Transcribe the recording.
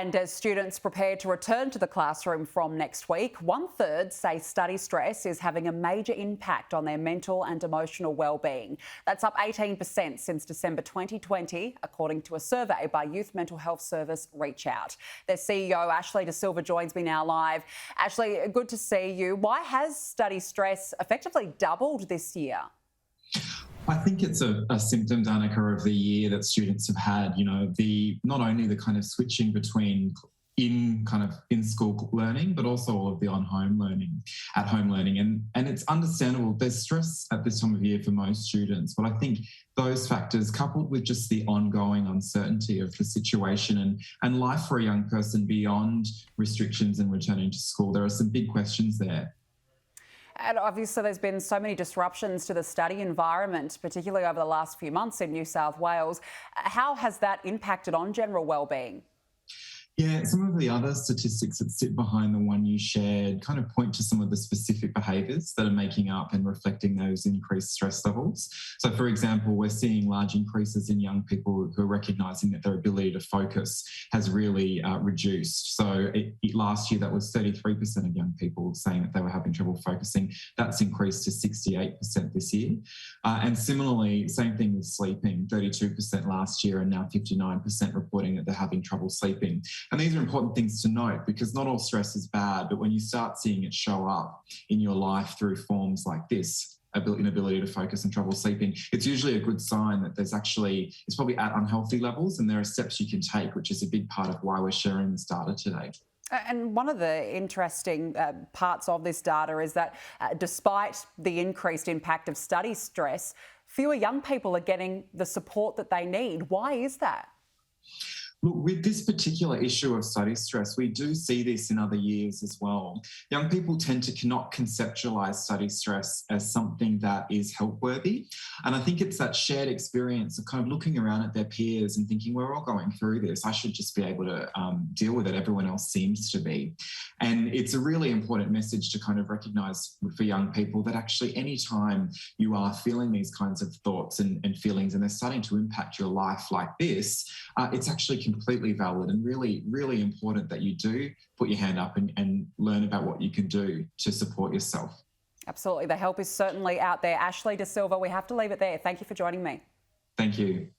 And as students prepare to return to the classroom from next week, 1/3 say study stress is having a major impact on their mental and emotional wellbeing. That's up 18% since December 2020, according to a survey by Youth Mental Health Service Reach Out. Their CEO, Ashley Silva, joins me now live. Ashley, good to see you. Why has study stress effectively doubled this year? I think it's a symptom, Danica, of the year that students have had. Not only the kind of switching between in school learning, but also all of the at home learning. And it's understandable. There's stress at this time of year for most students, but I think those factors, coupled with just the ongoing uncertainty of the situation and life for a young person beyond restrictions and returning to school, there are some big questions there. And obviously there's been so many disruptions to the study environment, particularly over the last few months in New South Wales. How has that impacted on general wellbeing? Yeah, some of the other statistics that sit behind the one you shared kind of point to some of the specific behaviours that are making up and reflecting those increased stress levels. So, for example, we're seeing large increases in young people who are recognising that their ability to focus has really reduced. So last year, that was 33% of young people saying that they were having trouble focusing. That's increased to 68% this year. And similarly, same thing with sleeping, 32% last year and now 59% reporting that they're having trouble sleeping. And these are important things to note because not all stress is bad, but when you start seeing it show up in your life through forms like this, inability to focus and trouble sleeping, it's usually a good sign that it's probably at unhealthy levels and there are steps you can take, which is a big part of why we're sharing this data today. And one of the interesting parts of this data is that despite the increased impact of study stress, fewer young people are getting the support that they need. Why is that? Look, with this particular issue of study stress, we do see this in other years as well. Young people tend to not conceptualise study stress as something that is help-worthy. And I think it's that shared experience of kind of looking around at their peers and thinking, we're all going through this. I should just be able to deal with it. Everyone else seems to be. And it's a really important message to kind of recognise for young people that actually any time you are feeling these kinds of thoughts and feelings and they're starting to impact your life like this, it's actually completely valid and really, really important that you do put your hand up and learn about what you can do to support yourself. Absolutely. The help is certainly out there. Ashley Silva, we have to leave it there. Thank you for joining me. Thank you.